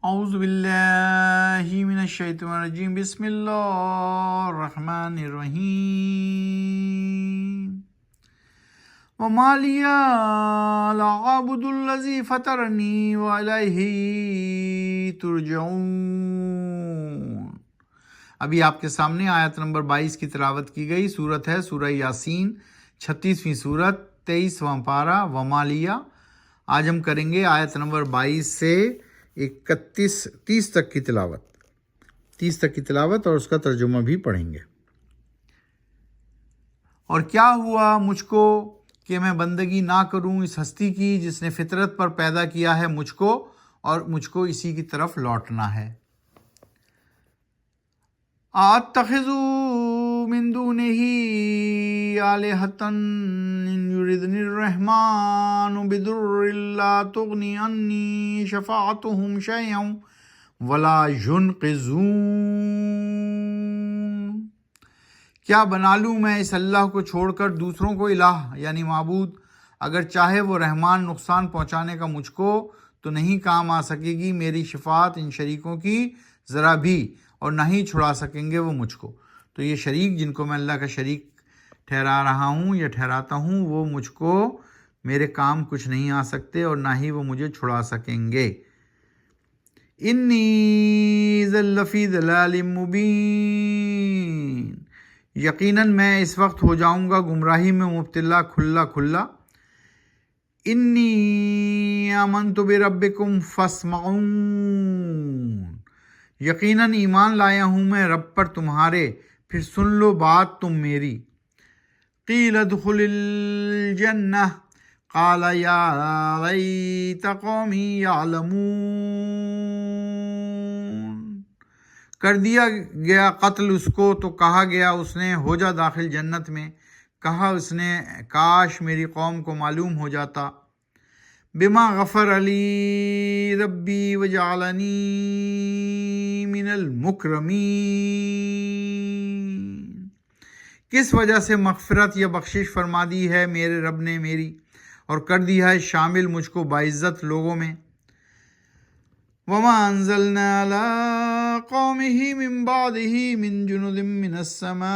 اعوذ باللہ من الشیطان الرجیم، بسم اللہ الرحمن الرحیم۔ وما لی لا اعبد الذی فطرنی والیہ ترجعون۔ ابھی آپ کے سامنے آیت نمبر 22 کی تلاوت کی گئی۔ سورت ہے سورہ یاسین، 36ویں سورت، 23واں پارہ، وما لی۔ آج ہم کریں گے آیت نمبر 22 سے 30 تک کی تلاوت، 30 تک کی تلاوت اور اس کا ترجمہ بھی پڑھیں گے۔ اور کیا ہوا مجھ کو کہ میں بندگی نہ کروں اس ہستی کی جس نے فطرت پر پیدا کیا ہے مجھ کو، اور مجھ کو اسی کی طرف لوٹنا ہے۔ اتخذ من دونہ آلہۃ ان یردنی الرحمن بضر لا تغنی عنی شفاعتهم شیئا ولا ینقذون۔ کیا بنا لوں میں اس اللہ کو چھوڑ کر دوسروں کو الہ یعنی معبود، اگر چاہے وہ رحمان نقصان پہنچانے کا مجھ کو تو نہیں کام آ سکے گی میری شفاعت ان شریکوں کی ذرا بھی، اور نہ ہی چھڑا سکیں گے وہ مجھ کو۔ تو یہ شریک جن کو میں اللہ کا شریک ٹھہرا رہا ہوں یا ٹھہراتا ہوں، وہ مجھ کو میرے کام کچھ نہیں آ سکتے اور نہ ہی وہ مجھے چھڑا سکیں گے۔ انی اذا لفی ضلال مبین، یقیناً میں اس وقت ہو جاؤں گا گمراہی میں مبتلا کھلا کھلا۔ انی آمنت بربکم فاسمعون، یقیناً ایمان لایا ہوں میں رب پر تمہارے، پھر سن لو بات تم میری۔ قیل ادخل الجنہ قال یا لیت قومی یعلمون، کر دیا گیا قتل اس کو تو کہا گیا اس نے ہو جا داخل جنت میں، کہا اس نے کاش میری قوم کو معلوم ہو جاتا۔ بما غفر علی ربی وجعلنی من المکرمین، کس وجہ سے مغفرت یا بخشش فرما دی ہے میرے رب نے میری، اور کر دیا ہے شامل مجھ کو باعزت لوگوں میں۔ وما انزلنا علی قومہ من بعدہ من جند من السماء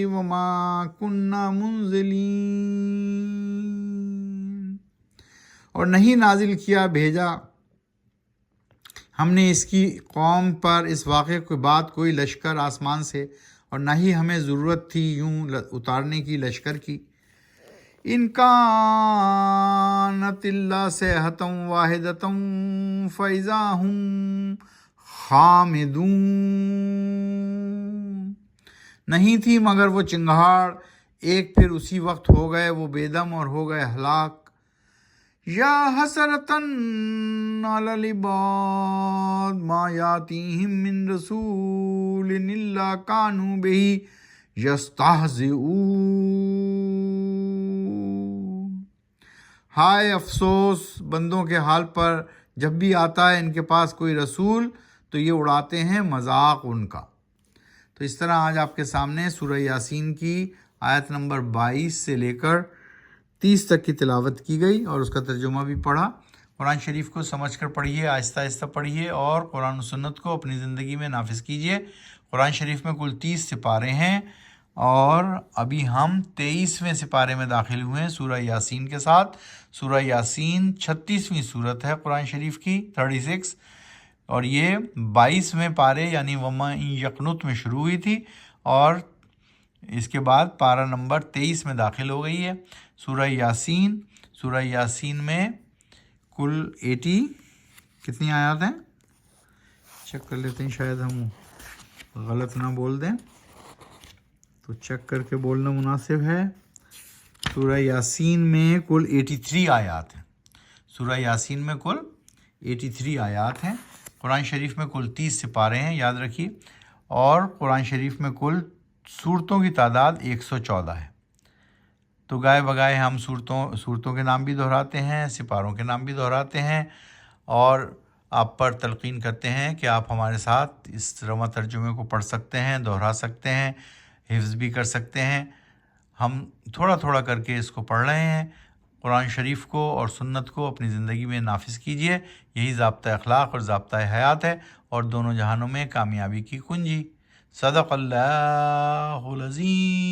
وما كنا منزلین، اور نہیں نازل کیا بھیجا ہم نے اس کی قوم پر اس واقعے کے بعد کوئی لشکر آسمان سے، اور نہ ہی ہمیں ضرورت تھی یوں اتارنے کی لشکر کی۔ ان کانت الا صیحۃ واحدۃ فاذا ہم خامدون، نہیں تھی مگر وہ چنگھاڑ ایک، پھر اسی وقت ہو گئے وہ بے دم اور ہو گئے ہلاک۔ یا حسرتاً علی العباد ما یاتیہم من رسول الا کانوا بہ یستہزئون، ہائے افسوس بندوں کے حال پر، جب بھی آتا ہے ان کے پاس کوئی رسول تو یہ اڑاتے ہیں مذاق ان کا۔ تو اس طرح آج آپ کے سامنے سورہ یاسین کی آیت نمبر 22 سے لے کر 30 تک کی تلاوت کی گئی اور اس کا ترجمہ بھی پڑھا۔ قرآن شریف کو سمجھ کر پڑھیے، آہستہ آہستہ پڑھیے اور قرآن و سنت کو اپنی زندگی میں نافذ کیجیے۔ قرآن شریف میں کل 30 سپارے ہیں اور ابھی ہم 23ویں سپارے میں داخل ہوئے ہیں سورہ یاسین کے ساتھ۔ سورہ یاسین 36ویں سورت ہے قرآن شریف کی، 36، اور یہ 22ویں پارے یعنی وَمَن یقنت میں شروع ہوئی تھی اور اس کے بعد پارہ نمبر 23 میں داخل ہو گئی ہے۔ سورہ یاسین میں کل 80 کتنی آیات ہیں؟ چیک کر لیتے ہیں، شاید ہم غلط نہ بول دیں تو چیک کر کے بولنا مناسب ہے۔ سورہ یاسین میں کل 83 آیات ہیں۔ سورہ یاسین میں کل 83 آیات ہیں۔ قرآن شریف میں کل 30 سپارے ہیں، یاد رکھیے، اور قرآن شریف میں کل سورتوں کی تعداد 114 ہے۔ تو گائے بگائے ہم سورتوں کے نام بھی دہراتے ہیں، سپاروں کے نام بھی دہراتے ہیں، اور آپ پر تلقین کرتے ہیں کہ آپ ہمارے ساتھ اس رواں ترجمے کو پڑھ سکتے ہیں، دہرا سکتے ہیں، حفظ بھی کر سکتے ہیں۔ ہم تھوڑا تھوڑا کر کے اس کو پڑھ رہے ہیں، قرآن شریف کو اور سنت کو اپنی زندگی میں نافذ کیجیے، یہی ضابطہ اخلاق اور ضابطہ حیات ہے اور دونوں جہانوں میں کامیابی کی کنجی۔ صدق اللہ العظیم۔